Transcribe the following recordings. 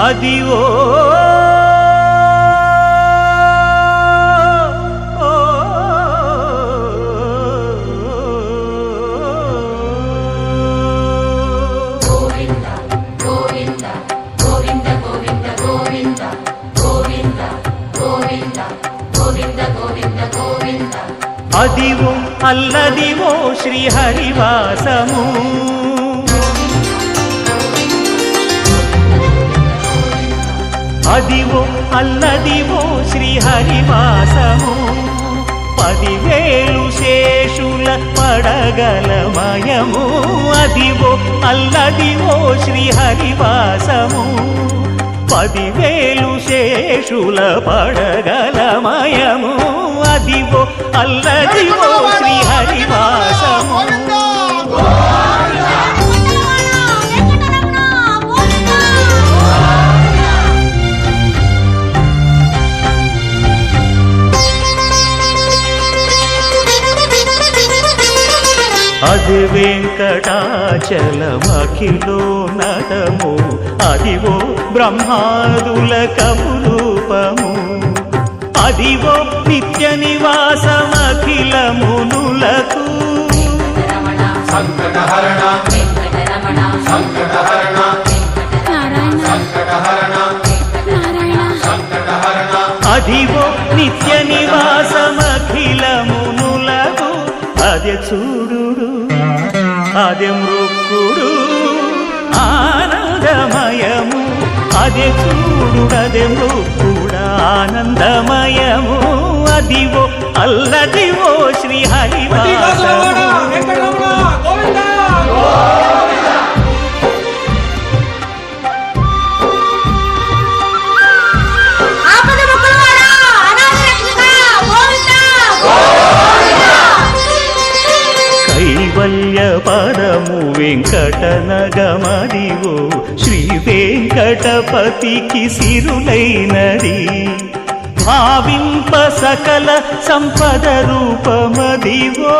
అదివో అదివో అల్లదివో శ్రీహరివాసము అదివో అల్లదివో శ్రీహరివాసము 10,000 శేషుల పడగలమయము అదివో అల్లదివో శ్రీహరివాసము 10,000 శేషుల పడగలమయము అదివో అల్లదివో శ్రీహరివాసము అది వెంకటాచలమఖిలో నటము అదివో బ్రహ్మాదుల కపురూపము అదివో నిత్య నివాసమఖిల మునులకు సంకటహరణ సంకటహరణ సంకటహరణ అదివో నిత్య నివాసమఖిల మునులకు అదే చూడు అదే మృక్కుడు ఆనందమయము అదే చూడు అదే మృక్కుడు ఆనందమయము అదివో అల్లదివో శ్రీహరివాసము కైవల్య పదము వెంకటనగమదివో శ్రీ వెంకటపతికి సిరులైనది భావింప సకల సంపద రూపమదివో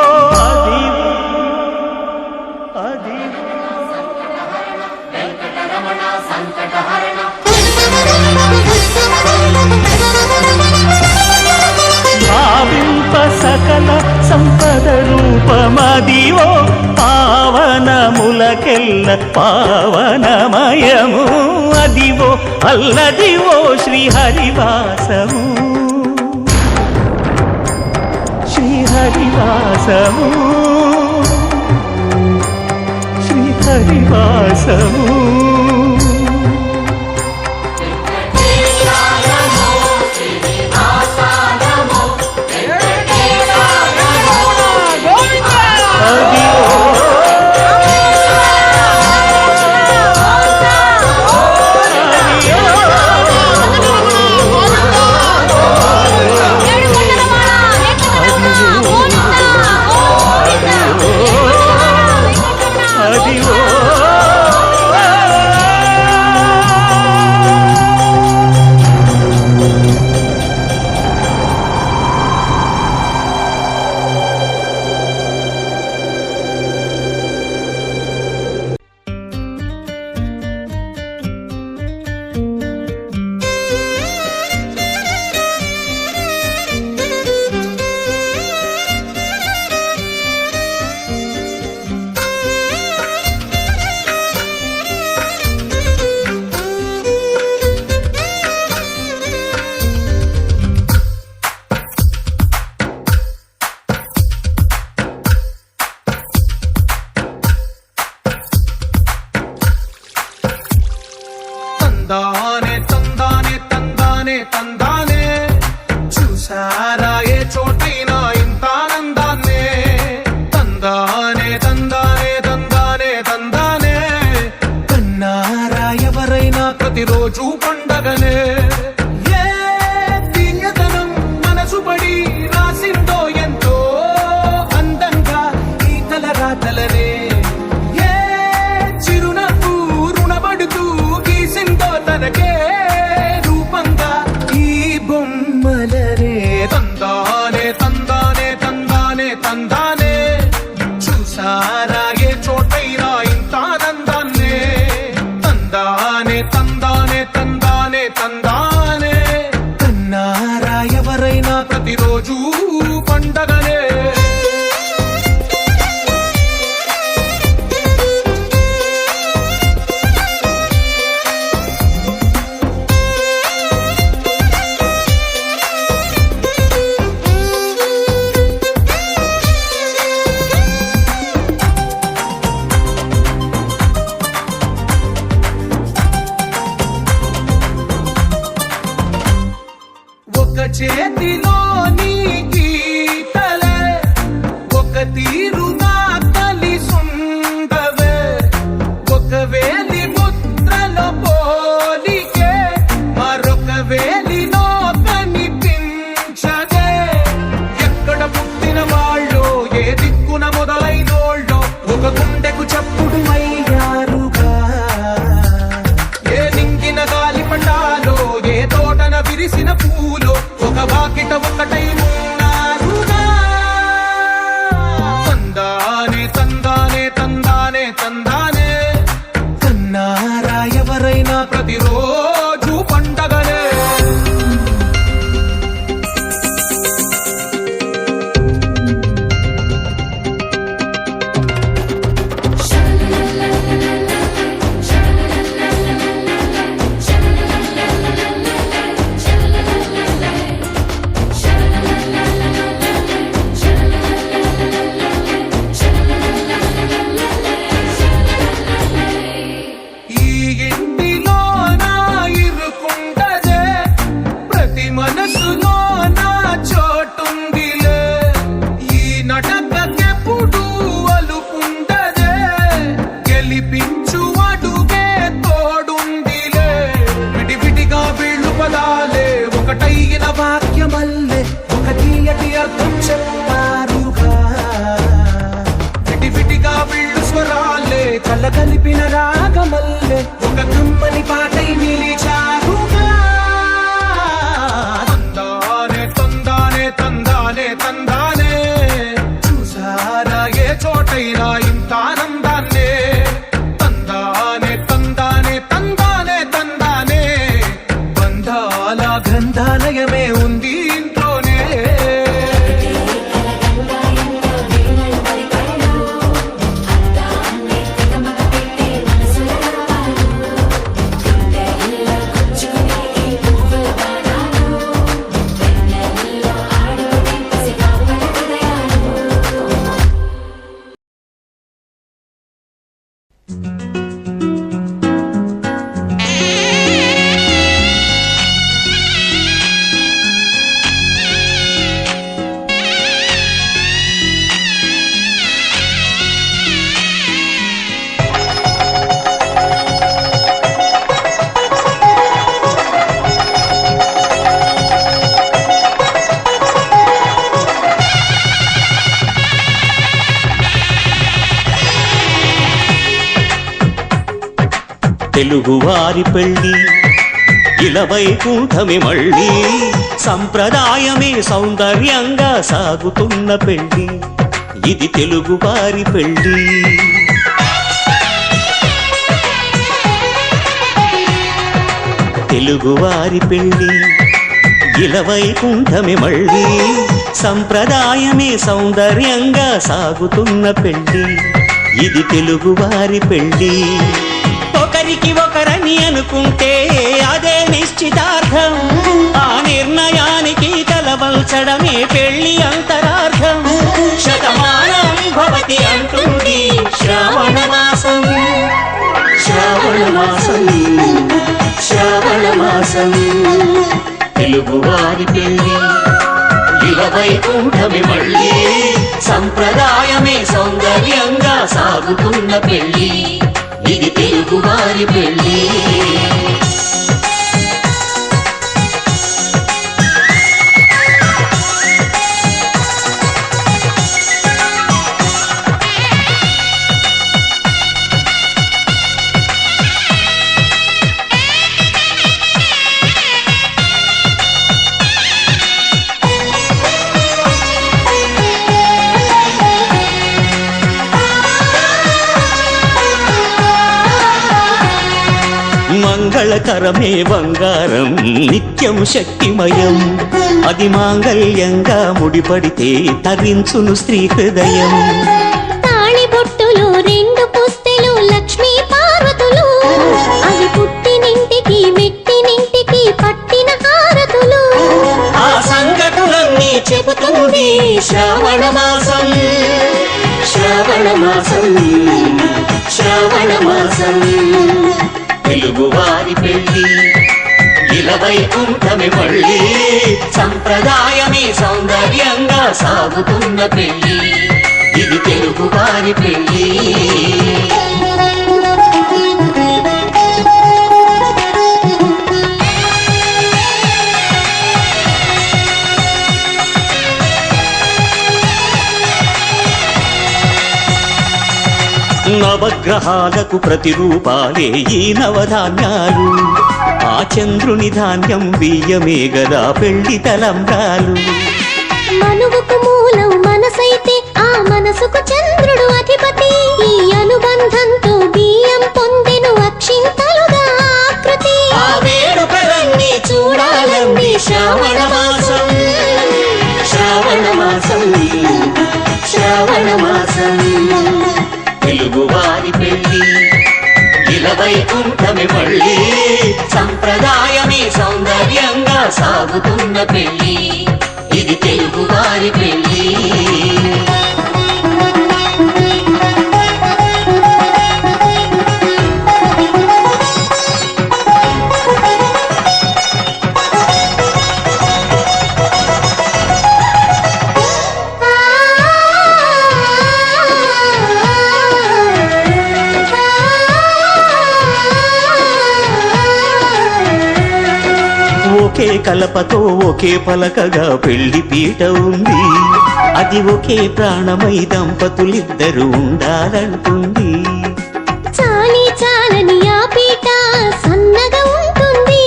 భావింప సకల సంపద రూపమదివో పావనములకెల్ల పావనమయము అదివో అల్లదివో శ్రీహరివాసము శ్రీహరివాసము శ్రీహరివాసము ప్రతిరోజు పండగనే. ఒక చేతిలోని గీతలే ఒక తీరుగా కలిసుండవే, ఒక వేలి ముద్రలో పోలికే మరొక వేలిలో కనిపించదే. ఎక్కడ పుట్టిన వాళ్ళో ఏ దిక్కున మొదలైనోళ్ళో ఒక గుండెకు చప్పుడు అయ్యారుగా. ఏ నింగిన గాలి పటాలో ఏ తోటన విరిసిన పూలో ఒక వాకిట ఒకటై ఉన్నారుగా. తందానే తందానే తందానే తందానే కన్నారా ఎవరైనా ప్రతిరోజు పండగనే. ఈ ఇంటిలో నా ఇరుకుండదే, ప్రతి మనసులో నా చోటుందిలే. ఈ నటకెప్పుడు అలుపుండదే, గెలిపించు అడుగే తోడుందిలే. విడివిడిగా వీళ్ళు పదాలే ఒకటైన వాక్యమల్లే ఒక తీయటి అర్థం చెప్పారుగా. విడివిడిగా వీళ్ళు స్వరాలే కలగలిపిన రాగమల్లే ఒక కమ్మని పాటై నిలిచారుగా. తందానే తందానే తందానే తందానే చూసారా ఏ చోటైనా ఇంత ఆనందాన్నే. తందానే తందానే తందానే తందానే బంధాల గ్రంథాలయమే ఉంది ఇంట్లోనే. తెలుగువారి పెళ్ళి ఇలవైకుంఠమే మళ్ళీ, సంప్రదాయమే సౌందర్యంగా సాగుతున్న పెళ్ళి, ఇది తెలుగువారి పెళ్ళి. తెలుగువారి పెళ్ళి ఇలవైకుంఠమే మళ్ళీ, సంప్రదాయమే సౌందర్యంగా సాగుతున్న పెళ్ళి, ఇది తెలుగువారి పెళ్ళి. ఒకరికి ఒకరని అనుకుంటే అదే నిశ్చితార్థం, ఆ నిర్ణయానికి తలవంచడమే పెళ్లి అంతరార్థం. శతమానం భవతి అంటుంది శ్రావణ మాసం, శ్రావణ మాసం, శ్రావణ మాసం. తెలుగువారి పెళ్లి ఇలవైకుంఠమే మళ్ళీ, సంప్రదాయమే సౌందర్యంగా సాగుతున్న పెళ్లి, ఇది తెలుగువారి పెళ్ళి. మంగళ మంగళకరమే బంగారం నిత్యం శక్తిమయం అది మాంగళ్యంగా ముడిపడితే తరించును స్త్రీ హృదయం తాళిబొట్టులు రెండు పుస్తెలు లక్ష్మీ పార్వతులు అవి పుట్టినింటికి మెట్టినింటికి పట్టిన హారతులు ఆ సంఘటనలన్నీ చెబుతుంది శ్రావణ మాసం శ్రావణ మాసం శ్రావణ మాసం తెలుగువారి పెళ్ళి ఇలవైకుంఠమి మళ్ళీ సంప్రదాయమే సౌందర్యంగా సాగుతున్న పెళ్ళి ఇది తెలుగువారి పెళ్ళి నవగ్రహాలకు ప్రతిరూపాలే ఈ నవధాన్యాలు ఆ చంద్రుని ధాన్యం బియ్యమే గదా పెళ్లి తలంబ్రాలు మనువుకు మూలం మనసైతే ఆ మనసుకు చంద్రుడు అధిపతి ఈ అనుబంధంతో బియ్యం పొందెను అక్షింతలుగా ఆకృతి ఆ వేడుకలన్నీ చూడాలండి శ్రావణ మాసం శ్రావణ మాసం శ్రావణ మాసం తెలుగువారి పెళ్ళి ఇలవైకుంఠమి మళ్ళీ సంప్రదాయమే సౌందర్యంగా సాగుతున్న పెళ్ళి ఇది తెలుగువారి పెళ్ళి ఒకే కలపతో ఒకే పలకగా పెళ్లి పీట ఉంది అది ఒకే ప్రాణమై దంపతులిద్దరూ ఉండాలంటుంది చాలి చాలని ఆ పీట సన్నగా ఉంటుంది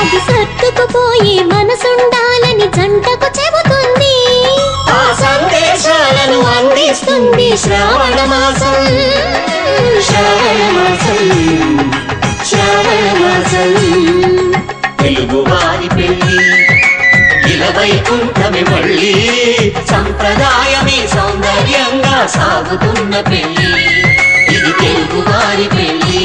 అది సర్దుకుపోయే మనసుండాలని జంటకు చెబుతుంది ఆ సందేశాలను అందిస్తుంది శ్రావణ మాసం శ్రావణ మాసం శ్రావణ మాసం తెలుగువారి పెళ్ళి ఇలవైకుంఠమి మళ్ళీ సంప్రదాయమే సౌందర్యంగా సాగుతున్న పెళ్ళి ఇది తెలుగువారి పెళ్ళి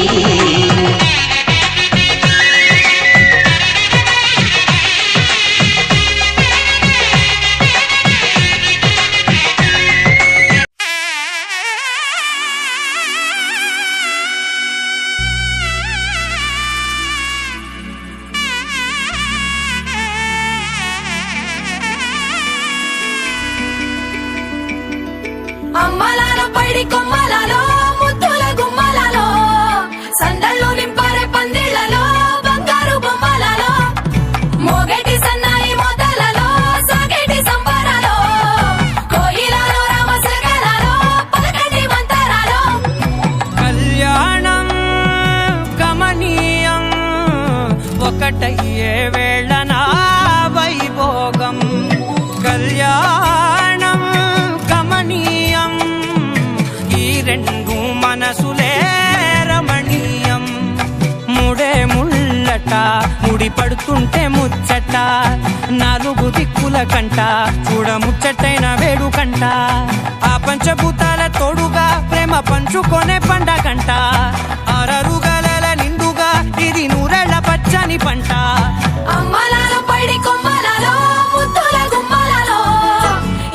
అమ్మలాలో పైడి కొమ్మలలో ముద్దుల గుమ్మలలో సందళ్ళు నింపారే పందిళ్లలో బంగారు బొమ్మలలో మోగేటి సన్నాయి మోతలలో సాగేటి సంబరాలో కోయిలలో రామసగలలో పలకటి మంతరాలో కళ్యాణం గమనీయం ఒకటయ్యే వేళనా వైభోగం కళ్యాణం గమనీయం ఈ రెండు మనసులే రమణీయం ముడే ముళ్ళట ముడి పడుతుంటే ముచ్చట నాలుగు దిక్కుల కంట చూడ ముచ్చటైన వేడుకంట ఆ పంచభూతాల తోడుగా ప్రేమ పంచుకొనే పండగంట అరరుగలల నిండుగా ఇది నూరెళ్ళ పచ్చని పంట అమ్మలాలో పైడి కొమ్మలలో ముద్దుల గుమ్మలలో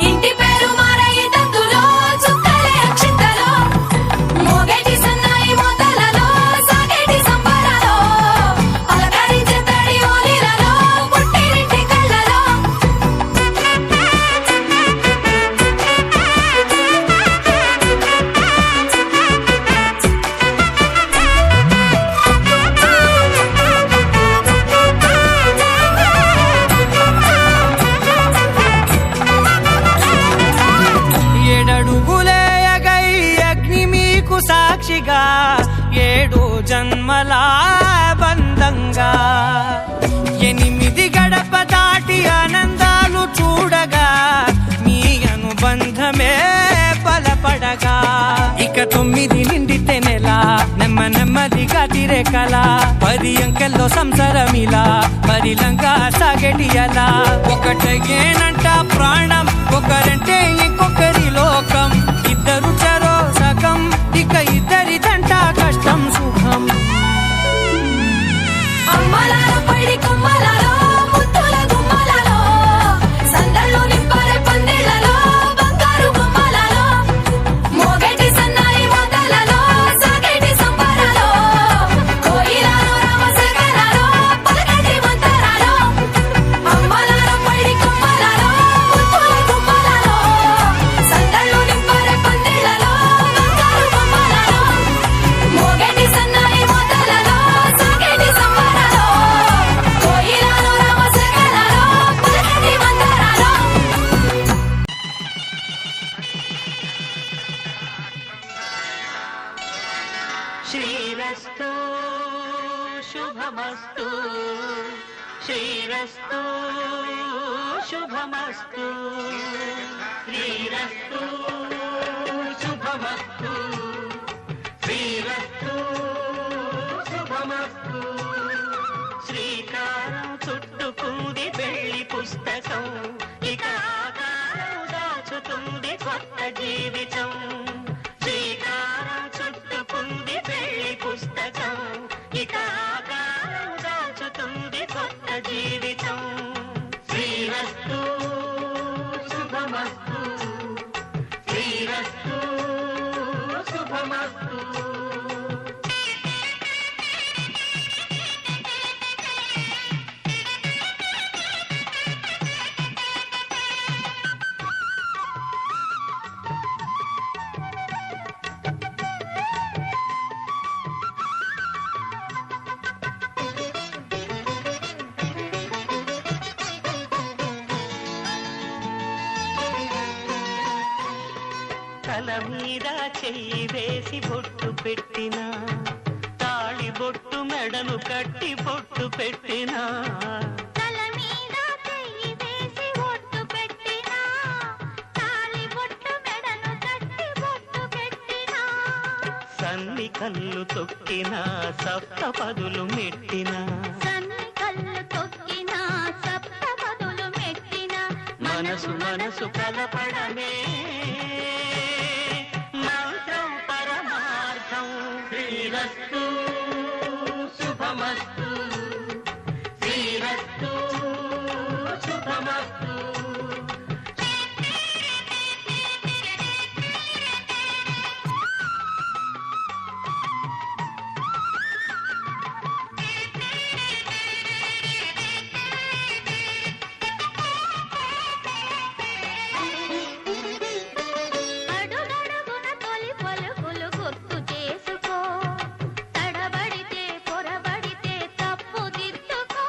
ఇంటి పేరు మారయ్య తందులో చుక్కలే అక్షింతలో మోగేటి సన్నాయి మోతలలో సాగేటి సంబరాలో అలకరించే తడి ఓలిలలో పుట్టినింటి కళ్ళలో ఏడడుగులేయగై అగ్ని మీకు సాక్షిగా 7 జన్మల బంధంగా 8 గడప దాటి ఆనందాలు చూడగా మీ అనుబంధమే బలపడగా ఇక 9 నిండితే నెల నెమ్మదిగా తిరే మనసే కల 10 అంకెల్లో సంసారమిలా పరిలంగా సాగేటియలా ఒకటేనంట ప్రాణం ఒకరంటే ఇంకొకరి లోకం ఇద్దరు చరో సగం ఇక ఇద్దరి జంట కష్టం సుఖం అమ్మలాలో పడి కొమ్మలాలో ముత్తుల గుమ్మలాలో సందళ్ళు నింపారే పందిళ్ళలో బంగారు బొమ్మలాలో మోగేటి సన్నాయి మోతలలో సాగేటి సంబరాలో కోయిలాలో రామశేఖరాలో పలకటి మంతరాలో అమ్మలాలో పడి కొమ్మలాలో ముత్తుల గుమ్మలాలో సందళ్ళు నింపారే పందిళ్ళలో బంగారు బొమ్మలాలో మోగేటి సన్నాయి మోతలలో సాగేటి సంబరాలో కోయిలాలో రామశేఖరాలో పలకటి మంతరాలో శ్రీరస్తు శుభమస్తు శ్రీరస్తు శుభమస్తు శ్రీరస్తు శుభమస్తు శ్రీరస్తు శుభమస్తు శ్రీకారం చుట్టుకుంది వెళ్ళి పుస్తకం ఇక ఆకారం దాచుతుంది కొత్త జీవితం శ్రీకారం చుట్టుకుంది వెళ్ళి పుస్తకం ఇక ఆకారం దాచుతుంది కొత్త జీవితం శ్రీరస్తు శుభమస్తు శ్రీరస్తు శుభమస్తు తల మీద చెయ్యి వేసి బొట్టు పెట్టినా తాళి బొట్టు మెడను కట్టి బొట్టు పెట్టినా తల మీద చెయ్యి వేసి ఒట్టు పెట్టినా తాళి బొట్టు మెడను కట్టి బొట్టు పెట్టినా సన్ని కళ్ళు తొక్కినా సప్తపదులు మెట్టినా సన్ని కళ్ళు తొక్కినా సప్తపదులు మెట్టినా మనసు మనసు కలపడమే మంత్రం పరమార్థం శ్రీరస్తు శుభమస్తు శ్రీరస్తు శుభమస్తు అడుగడుగున తొలి పలుకులు గుర్తు చేసుకో తడబడితే పొరబడితే తప్పు దిద్దుకో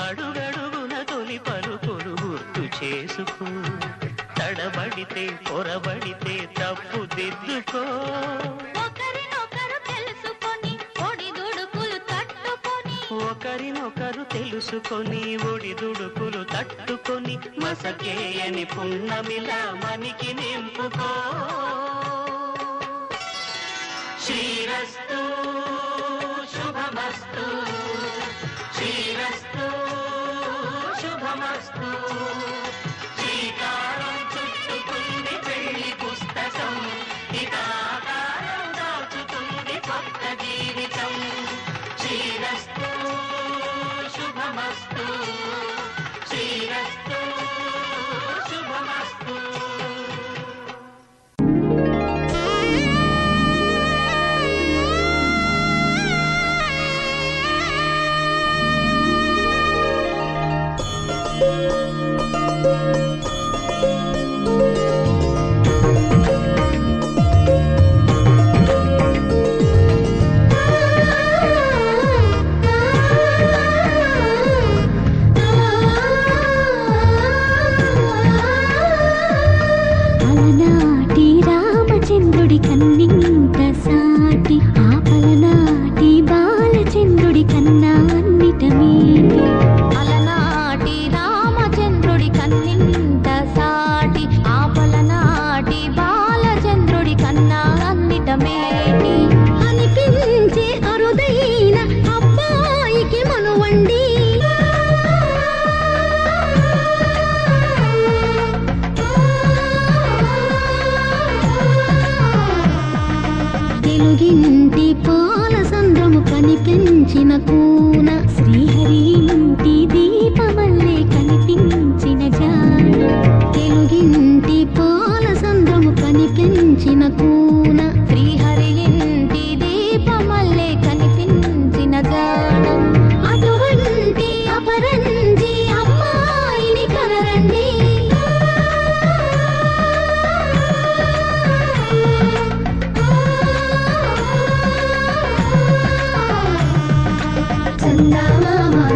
అడుగడుగున తొలి పలుకులు గుర్తు చేసుకో తడబడితే పొరబడితే తప్పు దిద్దుకో ఒకరినొకరు తెలుసుకొని ఒడిదుడుకులు తట్టుకొని ఒకరినొకరు తెలుసుకొని ఒడిదుడుకులు తట్టుకొని మసకేయని పున్నమిలా మనికి నింపుకో శ్రీరస్తు శుభమస్తు శ్రీరస్తు శుభమస్తు శ్రీకారం చుట్టుకుంది వెళ్ళి పుస్తకం ఇక ఆకారం దాచుతుంది కొత్త జీవితం శ్రీరస్తు శుభమస్తు శ్రీరస్తు శుభమస్తు అలనాటి రామచంద్రుడి కన్నింత సాటి ఆపలనాటి బాలచంద్రుడి కన్నా అన్నిట మేటి అలనాటి రామచంద్రుడి కన్నింత సాటి ఆపలనాటి బాలచంద్రుడి కన్నా అన్నిట మేటి అనిపించే అరుదైన తెలుగింటి పాల సంద్రము కనిపించిన కూన శ్రీహరి ఇంటి దీపమల్లే కనిపించిన జాడ తెలుగింటి పాల సంద్రము కనిపించిన కూన శ్రీహరి ఇంటి దీపమల్లే కనిపించిన జాడ అటువంటి అపరంజి అమ్మాయిని కనరండి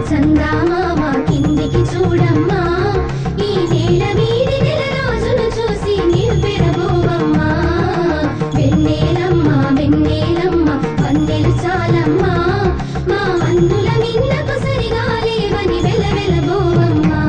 చందామామ కిందికి చూడమ్మా ఈ నేల వీడి నెల రోజులు చూసి నివ్వెరబోవమ్మా వెన్నెలమ్మ వెన్నెలమ్మ వందెలు చాలమ్మా మా అందుల మిన్నకు సరిగా లేవని వెలవెలబోవమ్మా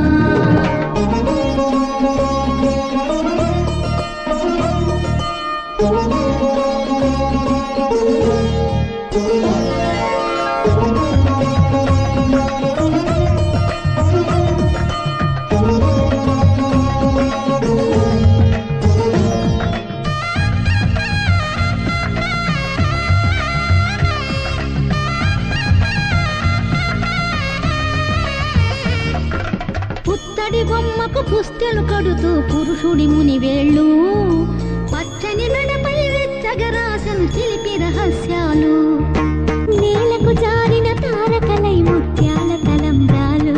పుత్తడి బొమ్మకు పుస్తెలు కడుతూ పురుషుడి ముని వేళ్ళు పచ్చని నడపై వెచ్చగరాసను చిలిపి రహస్యాలు నేలకు జారిన తారకలై ముత్యాల తలంబ్రాలు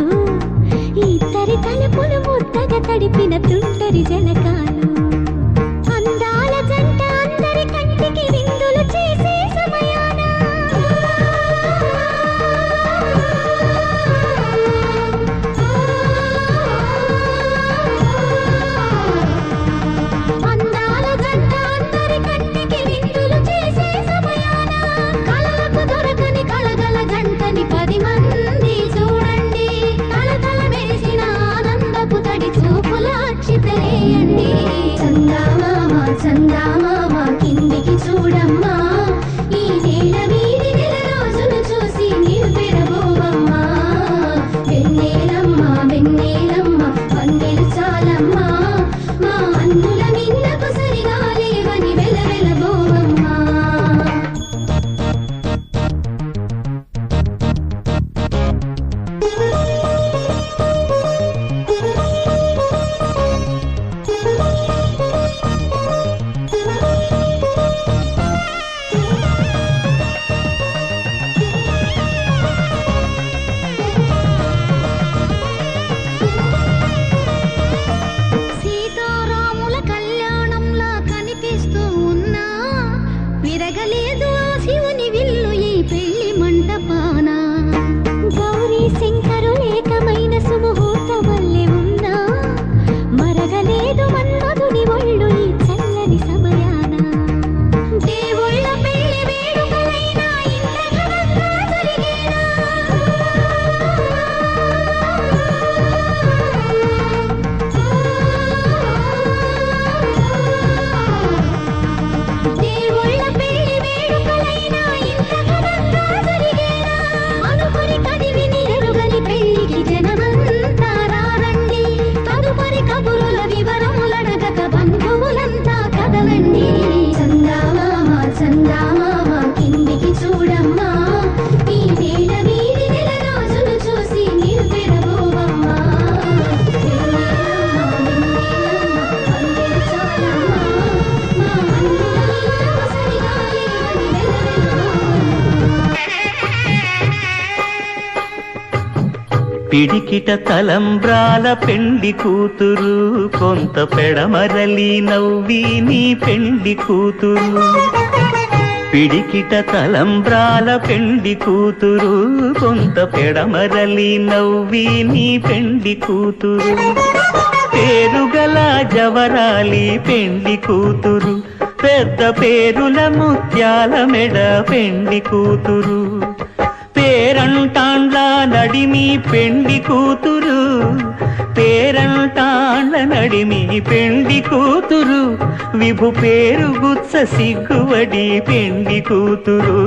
ఇద్దరి తలుపులు ముద్దగా తడిపిన తుంటరి జలకాలు అందాల జంట అందరి కంటికి విందులు చేసే సమయాన అందాల జంట అందరి కంటికి విందులు చేసే సమయాన కళలకు దొరకని కళగల జంటని 10 మంది చూడండి తలతల మెరిసిన ఆనందపు తడి చూపుల అక్షితలేయండి చందామామ కిందికి చూడమ్మా ఈ నేల వీడి నెల రోజులు చూసి నివ్వెరబోవమ్మా వెన్నెలమ్మ వెన్నెలమ్మ వందెలు చాలమ్మా మా అందుల మిన్నకు సరిగా లేవని వెలవెలబోవమ్మా సీతారాముల కళ్యాణంలా కనిపిస్తూ ఉన్నా విరగలేదు ఆ శివుని విల్లు ఈ పెళ్లి మంటపాన గౌరీ శంకరు ఏకమైన సుముహూర్త వల్లే ఉన్నా మరగలేదు మన్మధుని ఒళ్ళు ఈ చల్లని సమయాన దేవుళ్ళ పెళ్లి వేడుకలైనా ఇంత ఘనంగా జరిగేనా దేవుళ్ళ పెళ్లి వేడుకలైనా ఇంత ఘనంగా జరిగేనా అనుకుని కదివిని ఎరుగని పెళ్లికి జనమంతా రారండి తదుపరి కబురుల వివరములడగక బంధువులంతా కదలండి చందామామ కిందికి చూడమ్మా ఈ నేల వీడి నెల రోజులు చూసి నివ్వెరబోవమ్మా వెన్నెలమ్మ వందెలు చాలమ్మా మా అందుల మిన్నకు సరిగా లేవని వెలవెలబోవమ్మా పిడికిట తలంబ్రాల పెండి కూతురు కొంత పెడమరలి నవ్వి నీ పెండి కూతురు పిడికిట తలంబ్రాల పెండి కూతురు కొంత పెడమరలి నవ్వి నీ పెండి కూతురు పేరుగల జవరాలి పెండి కూతురు పెద్ద పేరుల ముత్యాల మెడ పెండి కూతురు పేరంటాండ్ల నడిమి పెండి కూతురు పేరంటాండ్ల నడిమి పెండి కూతురు విభు పేరు గుత్స సిగ్గువడి పెండి కూతురు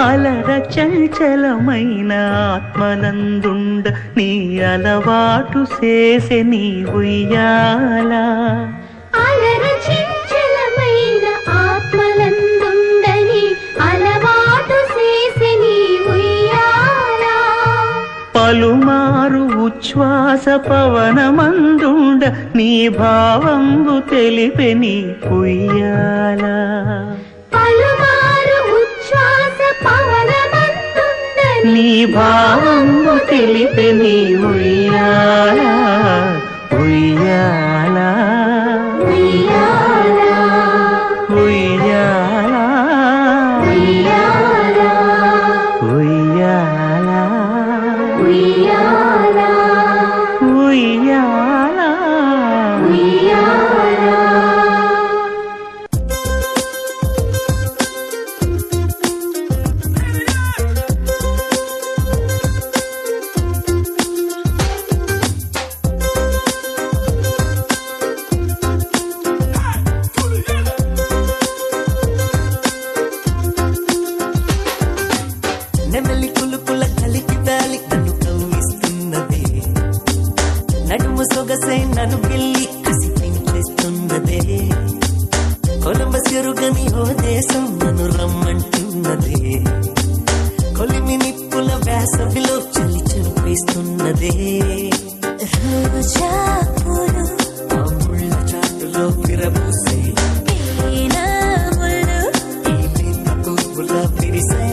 అలర చంచలమైన ఆత్మనందుండ నీ అలవాటు చేసే నీ ఉయ్యాల అలర చంచలమైన ఆత్మలందుండని అలవాటు చేసే నీ ఉయ్యాల పలుమారు ఉచ్ఛ్వాస పవనమందుండ నీ భావంబు తెలిపే నీ ఉయ్యాల పలుమారు ఉచ్ఛ్వాస పవనమందుండని నీ భావంబు తెలిపే నీ ఉయ్యాల ఉయ్యాల ఉయ్యాల ఉయ్యాల ఉయ్యాల ఉయ్యాల ఉయ్యాల ఉయ్యాల ఉయ్యాల నెమలి కులుకుల కలికి వ్యాలి నన్ను కవ్విస్తున్నదే నడుము సొగసై నన్ను గిల్లి కసి పెంచేస్తున్నదే కొలంబస్ ఎరుగని ఓ దేశం నన్ను రమ్మంటున్నదే కొలిమి నిప్పుల వేసవిలో చలి చంపేస్తున్నదే రోజా పూలు ఆ ముళ్ళ చాటులో విరబూసే పేనా ముళ్ళు ఈ లేత పువ్వుల విరిసే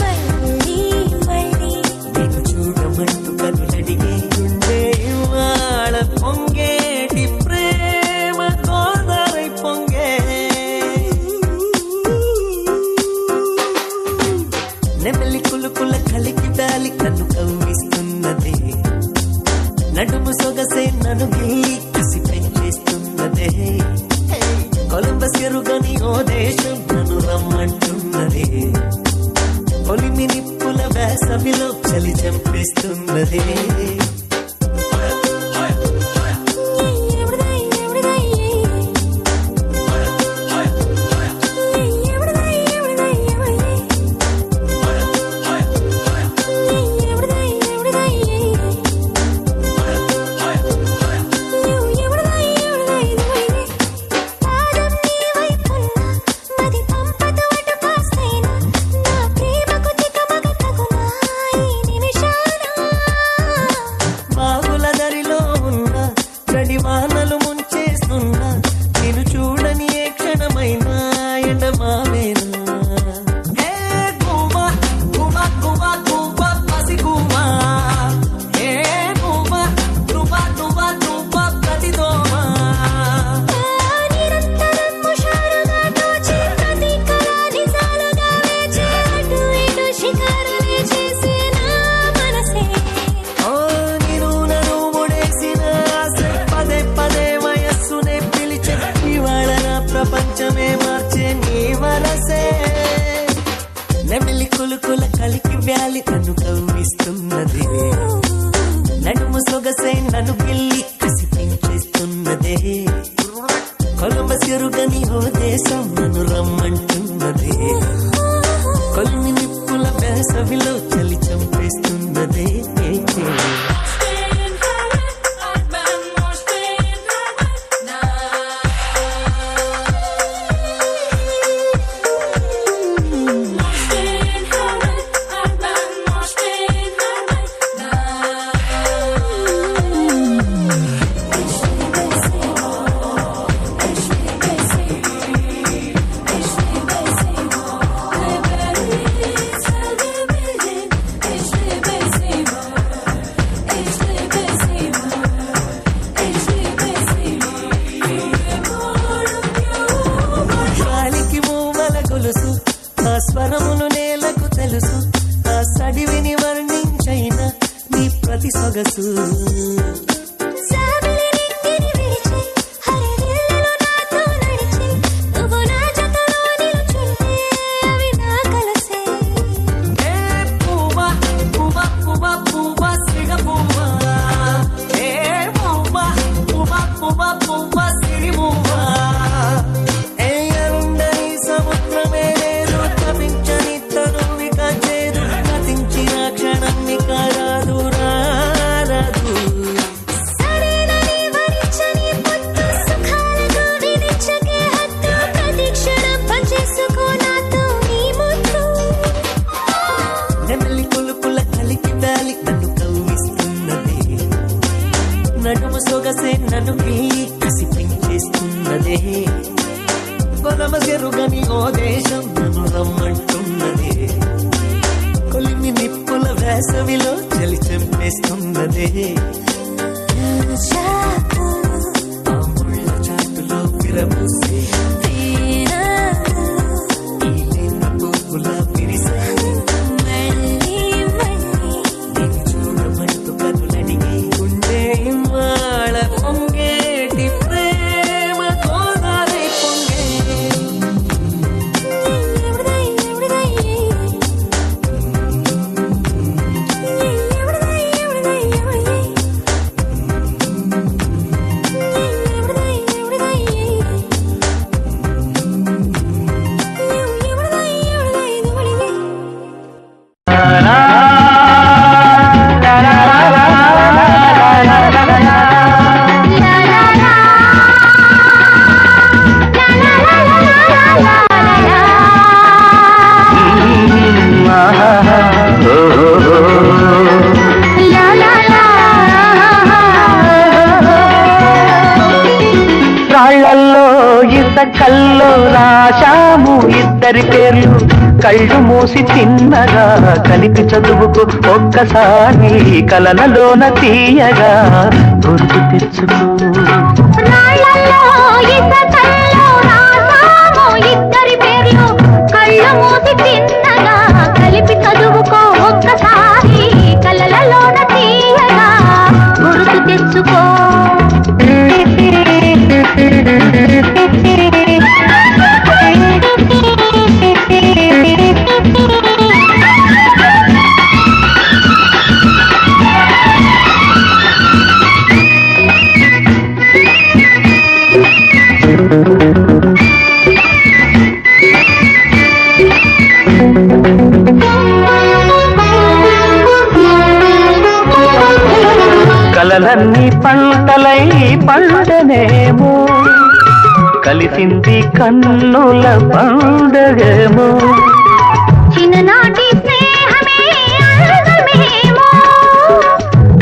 మళ్ళీ మళ్ళీ నేను చూడమంటూ కనులడిగే ఉండే ఇవాళ పొంగేటి ప్రేమ గోదావరి పొంగే నెమలి కులుకుల కలికి వ్యాలి నన్ను కవ్విస్తున్నదే నడుము సొగసే నన్ను గిల్లి కసి పెంచేస్తున్నదే కొలంబస్ ఎరుగని ఓ దేశం నన్ను రమ్మంటున్నదే కొలిమి నిప్పుల వేసవిలో చలి చంపేస్తున్నదే బావుల దరిలో ఉన్న చడివానలు ముంచేస్తున్నా నేను చూడని ఏ క్షణమైనా ఎండమావేనా ఏ గుమా గుమా గుమా గుమా పసి గుమా ఏ గుమా దుబా దుబా దుబా ప్రతిదోమా నిరంతరం ముషారుగా దోచి ప్రతి కళ నిజాలుగా వేచి అటు ఇటు షికారులే చేసే నా మనసే ఓ నేను నన్ను ముడేసిన ఆశ పదే పదే వయస్సునే పిలిచే ఇవాళ నా ప్రపంచమే మార్చే నీ వరసే నెమలి కులుకుల కలికి వ్యాలి నన్ను కవ్విస్తున్నది నడుము సొగసై నన్ను గిల్లి కసి పెంచేస్తున్నదే కొలంబస్ ఎరుగని ఓ దేశం నన్ను రమ్మంటున్నదే కొలిమి నిప్పుల వేసవిలో చలి చంపేస్తున్నదే గాలికి మూవల గొలుసు ఆ స్వరములు నేలకు తెలుసు ఆ సడివిని వర్ణించైన నీ ప్రతి సొగసు సాబిలి నింగిని విడిచి హరివిల్లులు నాతో నడిచి నువ్వు నా జతలో నిలుచుంటే అవి నా కలసే ఏ పువ్వా తనుకి కసి పెంచేస్తున్నదే కొనమ జరుగని ఓ దేశం నన్ను రమ్మంటున్నదే కొలిమి నిప్పుల వేసవిలో చలి చంపేస్తున్నదే ఆ ముళ్ళ చాటులో విరబూసే ఈ లేత పువ్వుల విరిసే నేను చూడమంటూ కనులడిగి గుండె ఇవాళ పొంగేటి ప్రేమ గోదావరి పొంగే రాళ్లల్లో ఇసకల్లో రాశాము ఇద్దరి పేర్లు కళ్ళు మూసి తిన్నగా కలిపి చదువుకు ఒక్కసారి కలనలోన తీయగా గుర్తు తెచ్చుకో రాళ్ళల్లో ఇసకల్లో రాసాము ఇద్దరి పేర్లు కళ్ళు మూసి తిన్నగా కలిపి చదువుకో ఒక్కసారి కలలలోన తీయగా గుర్తు తెచ్చుకో కలలన్నీ పంటలై పండనేమో కలిసింది కన్నుల పండగేమో చిన్ననాటి స్నేహమే అందమేమో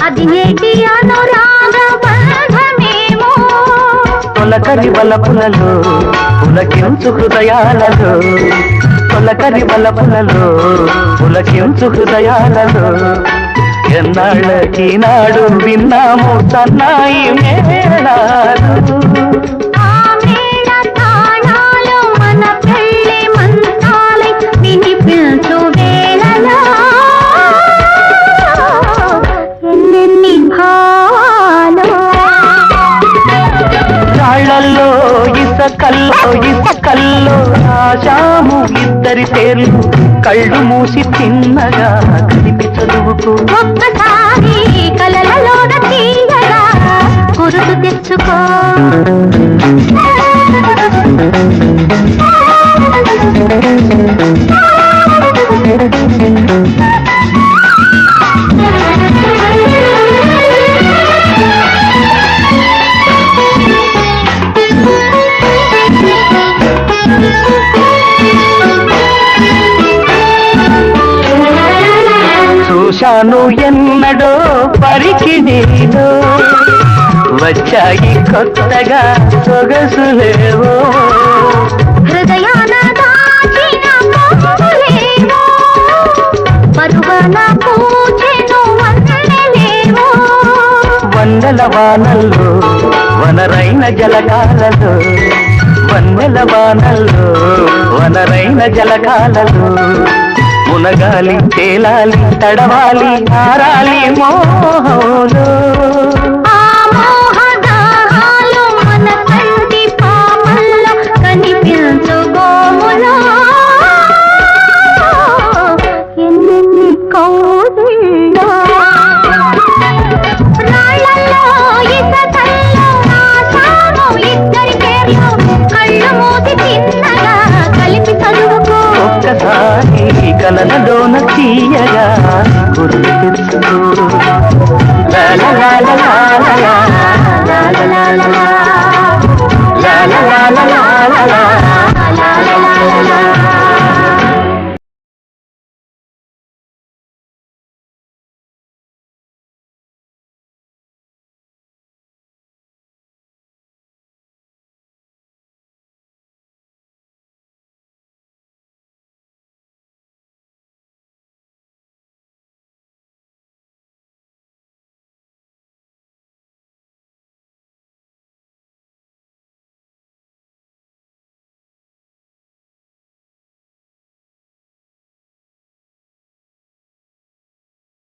అది నేటి అనురాగ బంధమేమో తొలకరి వలపులలో పులకించు హృదయాలలో తొలకరి వలపులలో పులకించు హృదయాలలో ఎన్నాళ్ళకి నాడు విన్నాము సన్నాయి మేళాలు ఆ మేళ తాళాలు మన పెళ్ళి మంత్రాలై వినిపించు వేళలో ఎన్నెన్ని భావాలు రాళ్లల్లో ఇసకల్లో రాశాము ఇద్దరి పేర్లు కళ్ళు మూసి తిన్నగా కలిపి చదువుకు ఒక్కసారి కలలలోన తీయగా గుర్తు తెచ్చుకో చూశాను ఎన్నడో పరికి నీలో వచ్చాయి కొత్తగా సొగసులేవో హృదయాన దాచిన పొంగులేవో పరువన పూచెను వన్నెలేవో వన్నెల వానల్లో వనరైన జలకాలలో వన్నెల వానల్లో వనరైన జలకాలలో మునగాలి తేలాలి తడవాలి ఆరాలి మోహంలో ఆ మోహదాహాలు మన కంటి పామల్లో కనిపించు గోములో ఎన్నెన్ని కౌగిళ్ళు